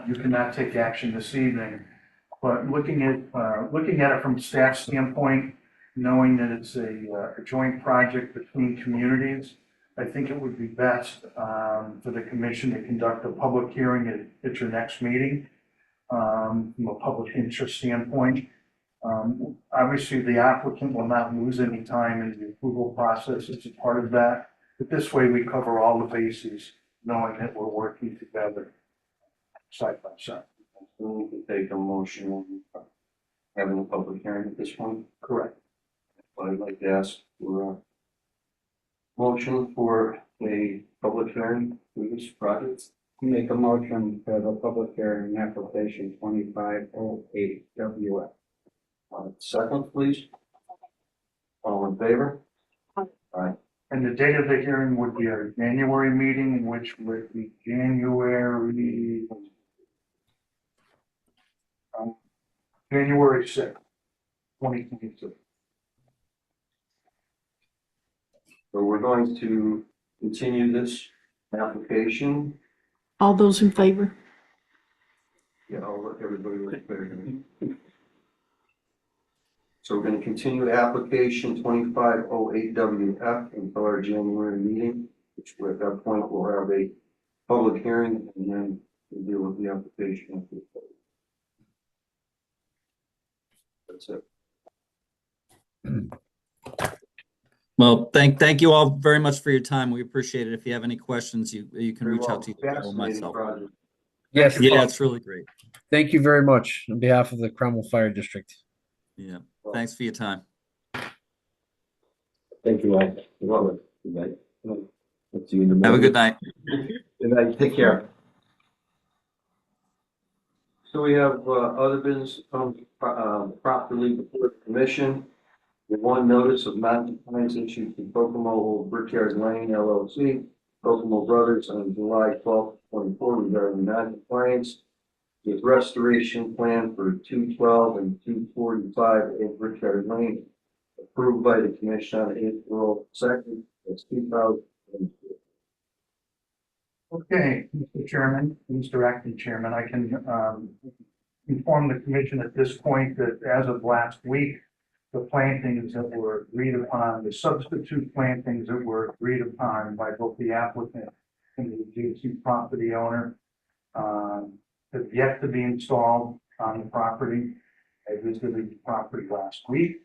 you cannot take action this evening, but looking at it from staff standpoint, knowing that it's a joint project between communities, I think it would be best for the commission to conduct a public hearing at your next meeting from a public interest standpoint. Obviously, the applicant will not lose any time in the approval process as a part of that, but this way we cover all the bases, knowing that we're working together side by side. So we can take a motion on having a public hearing at this point. Correct. But I'd like to ask for a motion for a public hearing for this project. Make a motion for the public hearing application 2508 WF. Second, please. All in favor? Aye. And the date of the hearing would be a January meeting, which would be January 6th, 2022. So we're going to continue this application. All those in favor? Yeah, I'll let everybody look better. So we're going to continue application 2508 WF until our January meeting, which at that point we'll have a public hearing and then we'll deal with the application. That's it. Well, thank you all very much for your time. We appreciate it. If you have any questions, you can Very reach well. out to either Joe or Fascinating myself. project. Yes. Yeah, it's really great. Thank you very much on behalf of the Cromwell Fire District. Yeah. Thanks for your time. Thank you all. Good night. Let's see you in the Have a morning. good night. Good night. Take care. So we have other business properly before the commission. The one notice of non-compliance issued to Kokomo Brickyard Lane LLC, Kokomo Brothers on July 12th, 24 regarding non-compliance with restoration plan for 212 and 245 in Brickyard Lane, approved by the commission on April 2nd, that's 2022. Okay, Mr. Chairman, Mr. Acting Chairman, I can inform the commission at this point that as of last week, the plantings that were agreed upon, the substitute plantings that were agreed upon by both the applicant and the adjacent property owner have yet to be installed on the property. I visited the property last week.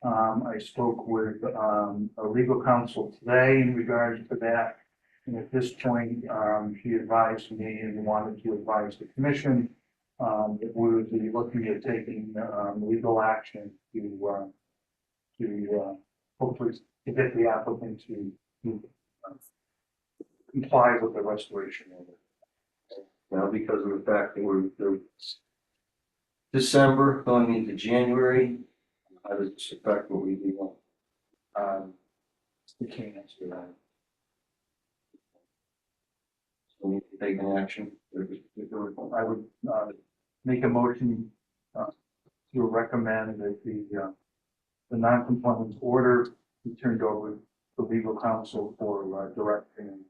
I spoke with a legal counsel today in regards to that. And at this point, she advised me and wanted to advise the commission that we would be looking at taking legal action to hopefully to get the applicant to comply with the restoration order. Now, because of the fact that we're December going into January, how does this affect what we do? We can't answer that. So we need to take an action. I would make a motion to recommend that the non-compliance order be turned over to legal counsel for directing.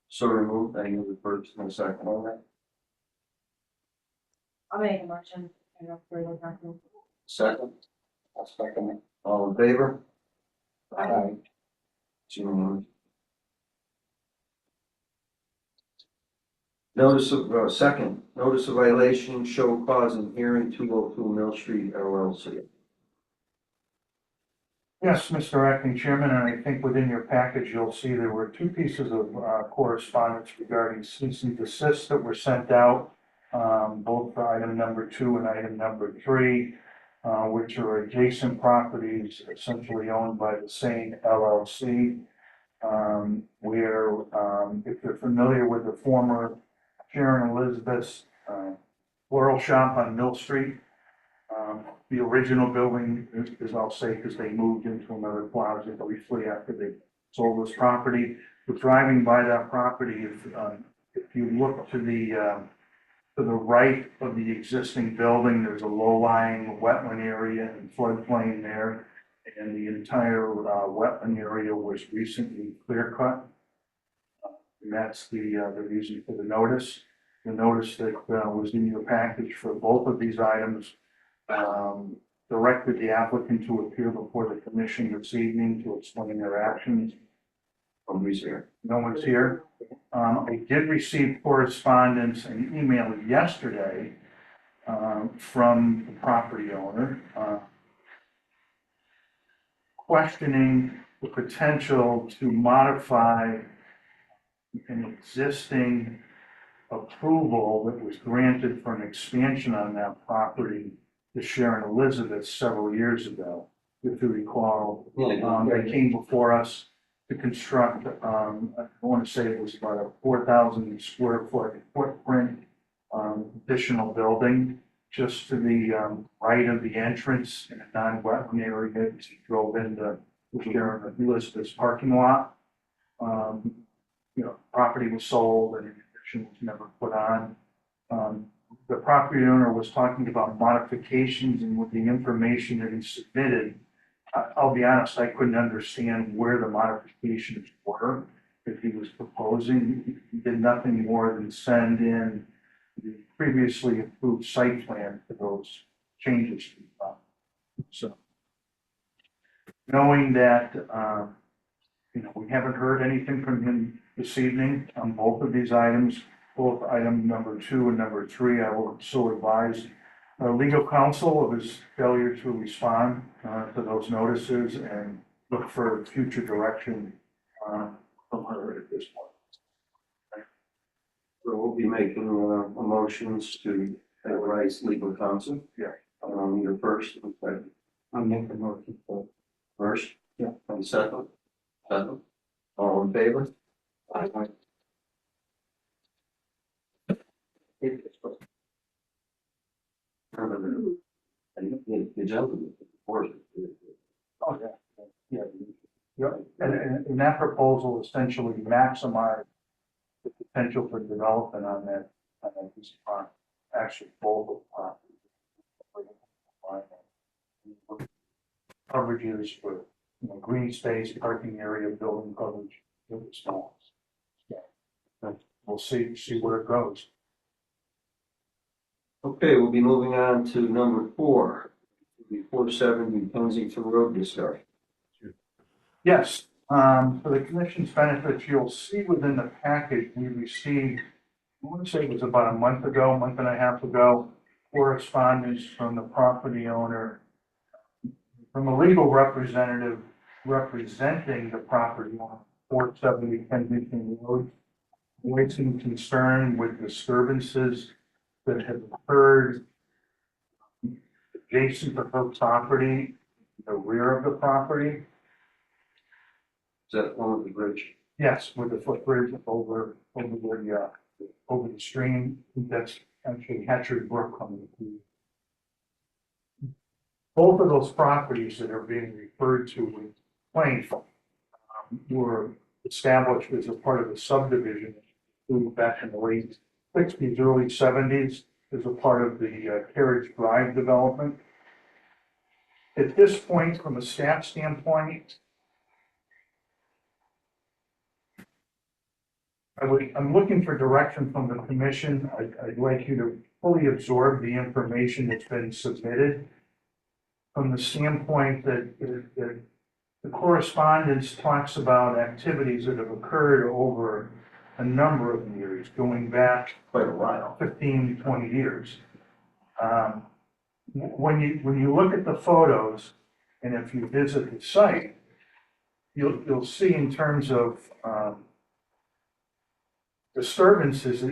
So removed. I need the first and the second on that. I'll make a motion. Second. I'll second it. All in favor? Aye. Notice of, second, notice of violation, show cause and hearing 202 Mill Street LLC. Yes, Mr. Acting Chairman, and I think within your package, you'll see there were two pieces of correspondence regarding cease and desist that were sent out, both for item number 2 and item number 3, which are adjacent properties essentially owned by the same LLC, where, if you're familiar with the former Sharon Elizabeth's floral shop on Mill Street, the original building is, I'll say, because they moved into another plaza briefly after they sold this property. But driving by that property, if you look to the right of the existing building, there's a low-lying wetland area and floodplain there. And the entire wetland area was recently clear cut. And that's the reason for the notice. The notice that was in your package for both of these items directed the applicant to appear before the commission this evening to explain their actions. Nobody's here. No one's here. I did receive correspondence and email yesterday from the property owner questioning the potential to modify an existing approval that was granted for an expansion on that property to Sharon Elizabeth several years ago. If you recall, they came before us to construct, I want to say it was about a 4,000 square foot footprint additional building just to the right of the entrance in a non-wetland area as you drove into Sharon Elizabeth's parking lot. Property was sold and was never put on. The property owner was talking about modifications, and with the information that he submitted, I'll be honest, I couldn't understand where the modifications were that he was proposing. He did nothing more than send in the previously approved site plan for those changes to the property. So, knowing that, we haven't heard anything from him this evening on both of these items, both item number 2 and number 3, I will so advise legal counsel of his failure to respond to those notices and look for future direction from her at this point. So we'll be making motions to advise legal counsel. Yeah. Your first and second. I'll make the motion for. First? Yeah. And second? Second. All in favor? Aye. The gentleman. Oh, yeah. Yeah, and that proposal essentially maximized the potential for development on that piece of property. Actually, both of properties. Coverages for, green space, parking area, building coverage, really small. Yeah. We'll see where it goes. Okay, we'll be moving on to number 4, the 470 Kensington Road discussion. Yes, for the commission's benefits, you'll see within the package we received, I want to say it was about a month and a half ago, correspondence from the property owner, from a legal representative representing the property on 470 Kensington Road, voicing concern with disturbances that have occurred adjacent to her property, the rear of the property. Is that one of the bridge? Yes, with the footbridge over the stream. That's actually Hatchery Brook coming through. Both of those properties that are being referred to in complaint were established as a part of the subdivision back in the late 60s, early 70s, as a part of the Carriage Drive development. At this point, from a staff standpoint, I'm looking for direction from the commission. I'd like you to fully absorb the information that's been submitted from the standpoint that the correspondence talks about activities that have occurred over a number of years, going back Quite a while. 15, 20 years. When you look at the photos And if you visit the site, you'll see in terms of, disturbances,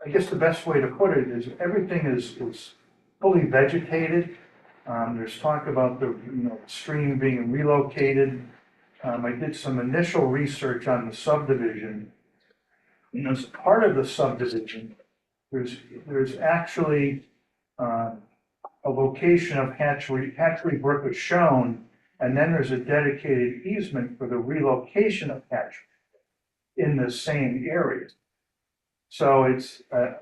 I guess the best way to put it is everything is fully vegetated. There's talk about the, stream being relocated. I did some initial research on the subdivision. As part of the subdivision, there's actually, a location of hatchery brook is shown, and then there's a dedicated easement for the relocation of hatchery in the same area. So it's, I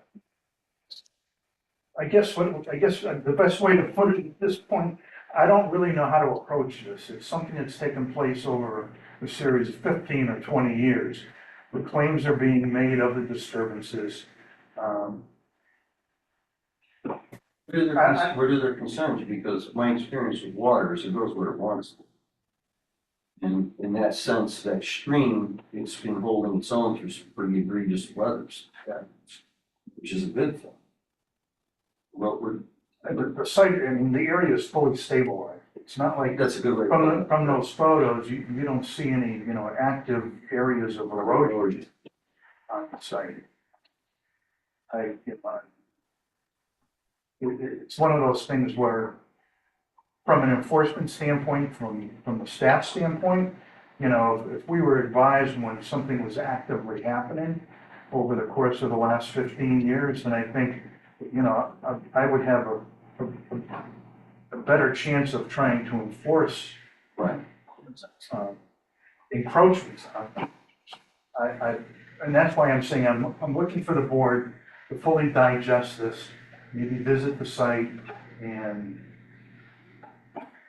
guess the best way to put it at this point, I don't really know how to approach this. It's something that's taken place over a series of 15 or 20 years. The claims are being made of the disturbances. What are their concerns? Because my experience with water is it goes where it wants. And in that sense, that stream, it's been holding its own through some pretty egregious weathers, which is a good thing. What we're, The site, the area is fully stabilized. It's not like, that's a good way. to put it. from those photos, you don't see any, active areas of erosion on the site. It's one of those things where, from an enforcement standpoint, from the staff standpoint, if we were advised when something was actively happening over the course of the last 15 years, then I think, I would have a better chance of trying to enforce Right. encroachments. And that's why I'm saying I'm looking for the board to fully digest this, maybe visit the site and.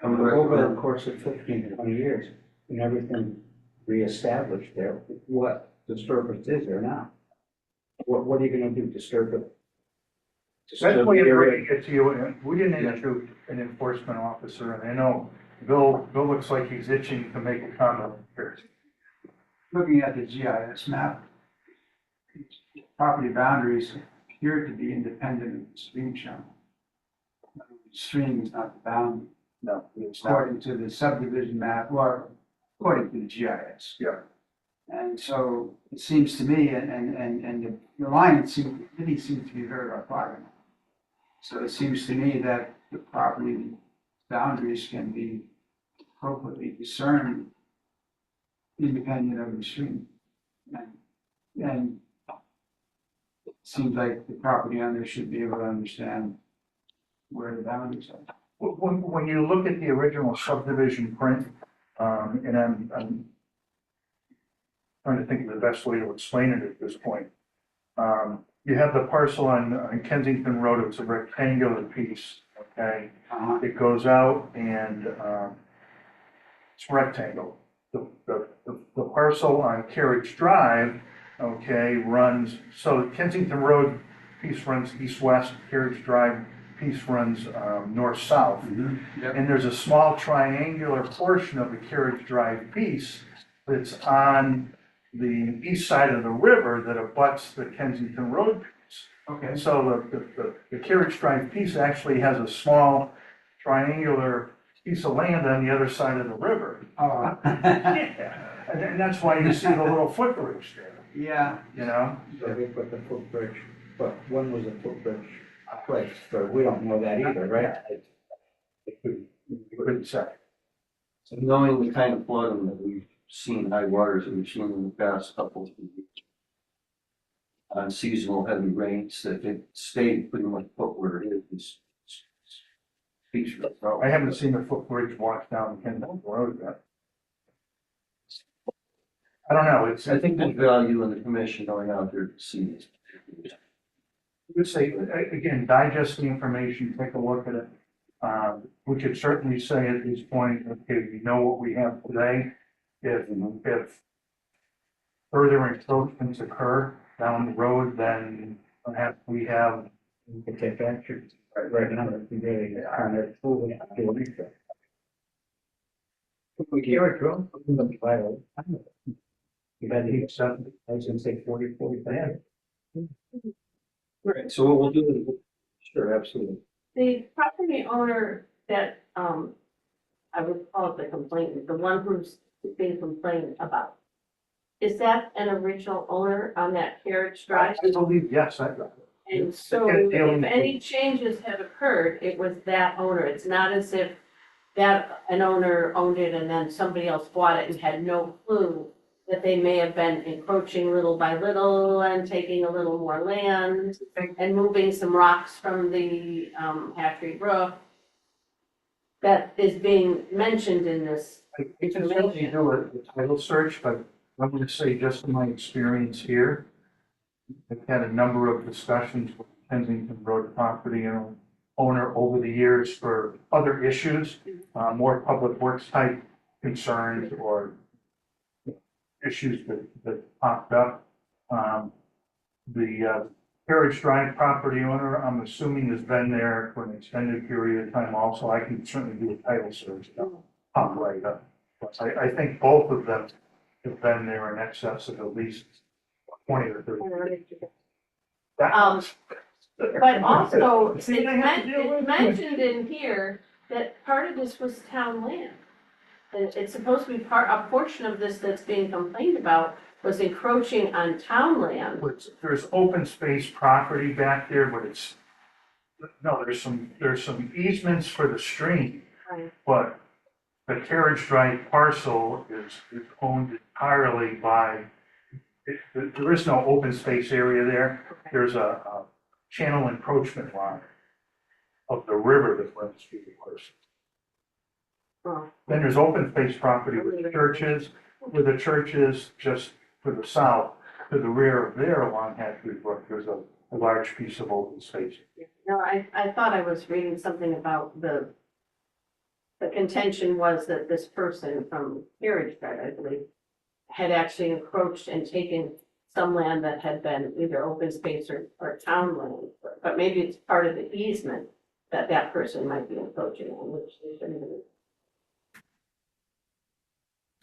Over the course of 15 to 20 years, and everything reestablished there, what disturbance is there now? What are you gonna do, disturb it? That's why I'm bringing it to you, and we didn't issue an enforcement officer, and I know Bill looks like he's itching to make a comment here. Looking at the GIS map, property boundaries appear to be independent of the stream channel. The stream is not the boundary. No, it's not. According to the subdivision map, or according to the GIS. Yeah. And so it seems to me, and the line really seems to be very orthogonal. So it seems to me that the property boundaries can be appropriately discerned independent of the stream. And it seems like the property owner should be able to understand where the boundaries are. When you look at the original subdivision print, and I'm trying to think of the best way to explain it at this point. You have the parcel on Kensington Road, it's a rectangular piece, okay? It goes out and it's rectangle. The parcel on Carriage Drive, okay, runs, so the Kensington Road piece runs east-west, Carriage Drive piece runs north-south. Yep. And there's a small triangular portion of the Carriage Drive piece that's on the east side of the river that abuts the Kensington Road piece. Okay. So the Carriage Drive piece actually has a small triangular piece of land on the other side of the river. Oh. Yeah. And that's why you see the little footbridge there, Yeah. So we put the footbridge, but when was the footbridge placed? So we don't know that either, right? You couldn't say. So knowing the kind of flooding that we've seen, high waters that we've seen in the past couple of years, on seasonal heavy rains, that it stayed pretty much put where it is. I haven't seen the footbridge wash down Kensington Road yet. I don't know, I think there's value in the commission going out there to see this. I would say, again, digest the information, take a look at it. We could certainly say at this point, okay, we know what we have today. If further encroachments occur down the road, then perhaps we have. We can take action right now, if we really kind of prove it, do anything. We carry through, we had to hit something, I was gonna say 45. Right, so what we'll do is, sure, absolutely. The property owner that I would call it the complainant, the one who's being complained about. Is that an original owner on that carriage drive? I believe, yes, And so Yeah, dealing if any changes have occurred, it was that owner. It's not as if that an owner owned it and then somebody else bought it and had no clue that they may have been encroaching little by little and taking a little more land and moving some rocks from the Hatchery Brook that is being mentioned in this I can certainly do a title search, but I'm gonna say just in my experience here, I've had a number of discussions with Kensington Road property owner over the years for other issues, more public works type concerns or issues that popped up. The Carriage Drive property owner, I'm assuming has been there for an extended period of time also. I can certainly do a title search, pop right up. But I think both of them have been there in excess of at least 20 or 30. That- But also, it's mentioned in here that part of this was town land. And it's supposed to be a portion of this that's being complained about was encroaching on town land. There's open space property back there, but there's some easements for the stream, Right. but the Carriage Drive parcel is owned entirely by, there is no open space area there. There's a channel encroachment line of the river that runs through the parcel. Oh. Then there's open space property with the churches just to the south, to the rear of there along Hatfield Brook, there's a large piece of open space. No, I thought I was reading something about the contention was that this person from Carriage Drive, I believe, had actually encroached and taken some land that had been either open space or town land, but maybe it's part of the easement that that person might be encroaching on, which they shouldn't be.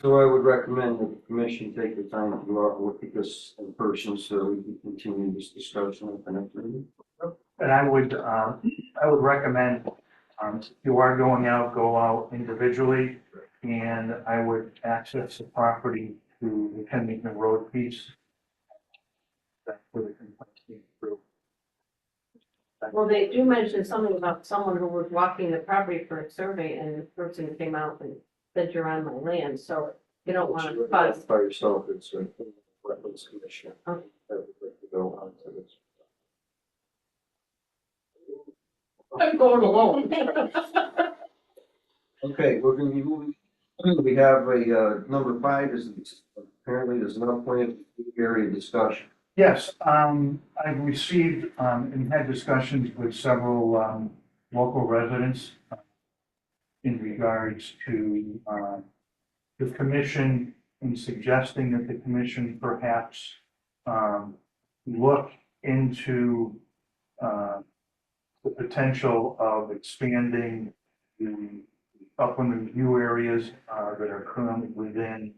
So I would recommend that the commission take the time to go out and look at this in person so we can continue this discussion at the next meeting. And I would recommend, if you are going out, go out individually, and I would access the property through the Kensington Road piece. That's where the complaints came through. Well, they do mention something about someone who was walking the property for a survey and the person came out and said you're on my land, so you don't want to buzz. By yourself, it's a Wetlands Commission. Okay. That would like to go on to this. I'm going alone. Okay, we're gonna be moving. We have a, number 5 is apparently there's no plan area discussion. Yes, I've received, and had discussions with several, local residents in regards to, the commission in suggesting that the commission perhaps, look into, the potential of expanding the upland review areas, that are currently within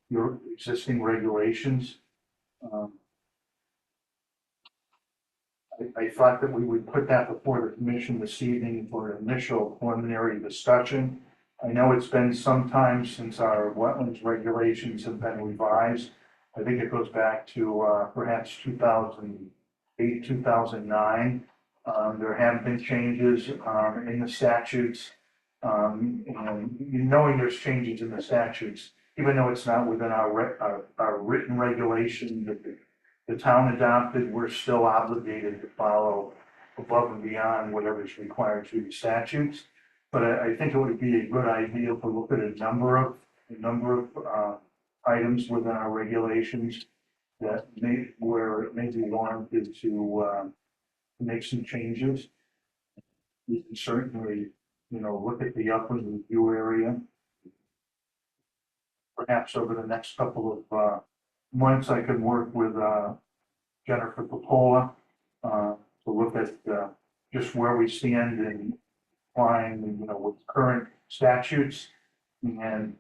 your existing regulations. I thought that we would put that before the commission this evening for an initial preliminary discussion. I know it's been some time since our wetlands regulations have been revised. I think it goes back to perhaps 2008, 2009. There have been changes in the statutes. And knowing there's changes in the statutes, even though it's not within our written regulation that the town adopted, we're still obligated to follow above and beyond whatever is required through the statutes. But I think it would be a good idea to look at a number of items within our regulations that where it may be warranted to make some changes. You can certainly, look at the upland review area. Perhaps over the next couple of months, I could work with Jennifer Popola to look at just where we stand in applying, with current statutes. And,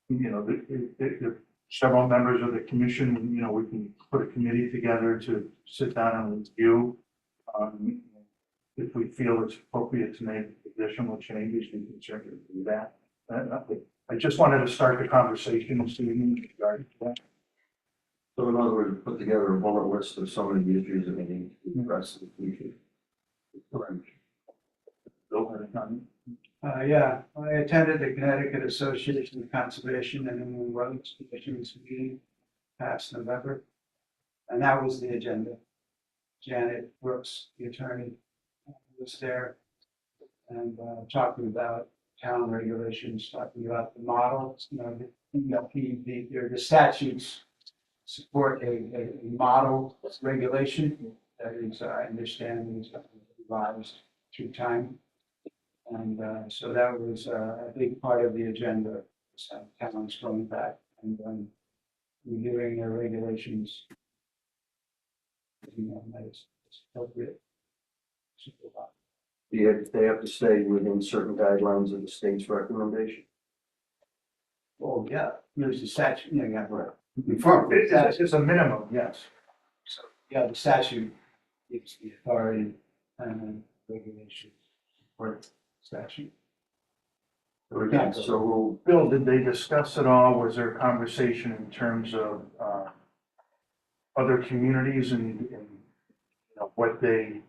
the several members of the commission, we can put a committee together to sit down and review if we feel it's appropriate to make additional changes, we can certainly do that. I just wanted to start the conversation this evening regarding that. So in other words, put together a bullet list of some of the issues that we need to address in the future. Bill, had a comment? Yeah, I attended the Connecticut Association of Conservation and Inland Wetlands Commission's meeting past November. And that was the agenda. Janet Brooks, the attorney, was there and talking about town regulations, talking about the models, the statutes support a model regulation that is, I understand, is revised through time. And so that was a big part of the agenda, towns going back and reviewing their regulations. That is appropriate. They have to stay within certain guidelines of the state's recommendation. Oh, yeah, there's the statute, yeah, yeah, right. It's a minimum, yes. So, yeah, the statute gives the authority and regulations for statute. Again, so Bill, did they discuss it all? Was there a conversation in terms of other communities and what they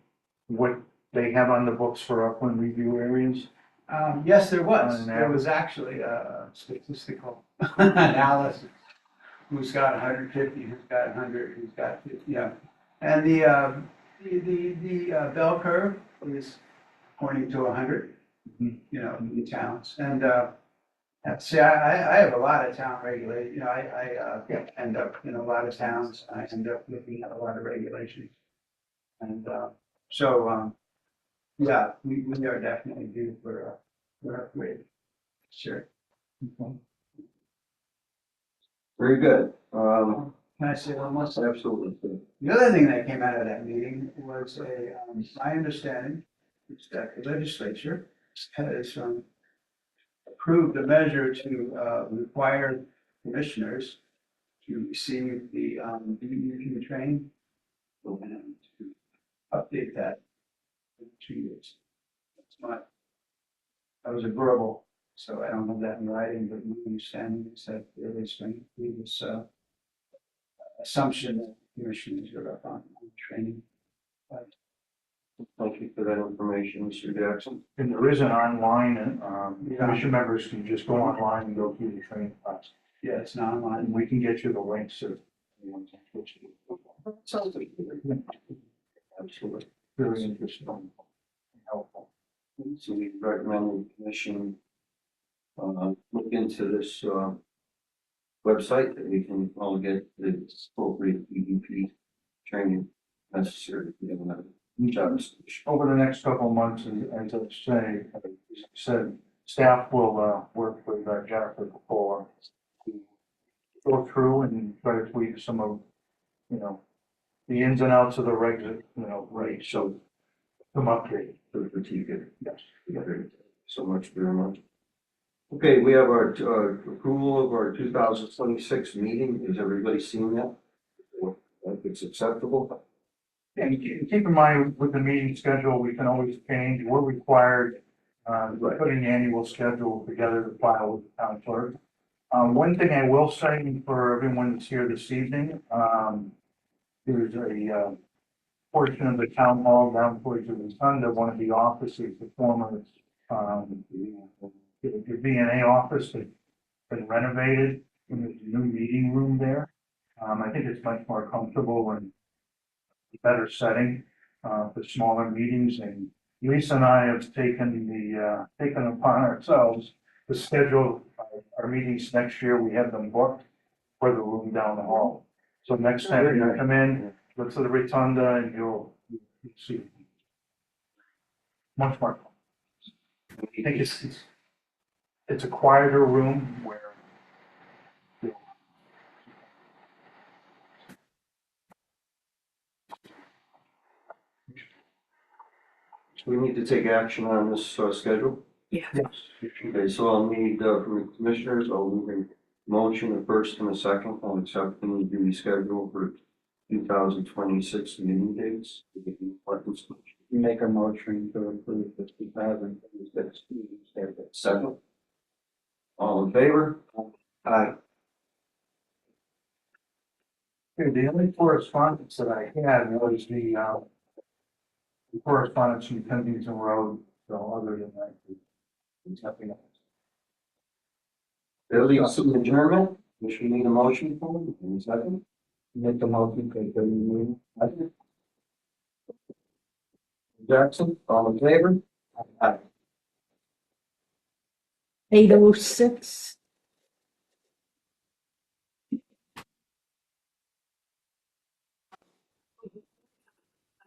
have on the books for upland review areas? Yes, there was. On an There was actually a statistical analysis. Who's got 150, who's got 100, who's got 50, yeah. And the bell curve is pointing to 100, in the towns. And see, I have a lot of town regulation. I end up in a lot of towns. I end up looking at a lot of regulations. And yeah, we are definitely due for upgrade. Sure. very good. Can I say one more thing? Absolutely. The other thing that came out of that meeting was my understanding is that the legislature has approved a measure to require commissioners to receive the DEP training and to update that in 2 years. That was a verbal, so I don't have that in writing, but my understanding is that there is going to be this assumption that commissioners are up on training. Thank you for that information, Mr. Jackson. And there is an online, commission members can just go online and go through the training class. Yeah, it's not online. And we can get you the links if you want to switch to. Sounds like absolutely Very interesting and helpful. So we recommend the commission look into this website that we can all get the appropriate EDP training necessary to get another job description. Over the next couple of months, as I say, as I said, staff will work with Jennifer Coppola to go through and try to tweak some of, the ins and outs of the regs, Right, so some upgrade. for the critique it. Yes. So much, very much. Okay, we have our approval of our 2026 meeting. Has everybody seen that? If it's acceptable? And keep in mind with the meeting schedule, we can always change. We're required putting the annual schedule together to file with the town clerk. One thing I will say for everyone that's here this evening, there's a portion of the town hall down towards the rotunda, one of the offices, the former the V&A office has been renovated, and there's a new meeting room there. I think it's much more comfortable and better setting for smaller meetings. And Lisa and I have taken upon ourselves to schedule our meetings next year. We have them booked for the room down the hall. So next time you come in, look to the rotunda and you'll see much more. I think it's a quieter room where We need to take action on this schedule. Yeah. yes. Okay, so I'll need from the commissioners, I'll need a motion, a first and a second on accepting the schedule for 2026 meeting dates. Make a motion to approve the 2026 schedule. Second. All in favor? Aye. Okay, the only correspondence that I had was the correspondence from Kensington Road, so other than that, there's nothing else. Building some adjournment, which we need a motion for, any second? Make the motion, take the meeting. Jackson, all in favor? Aye. 8:06.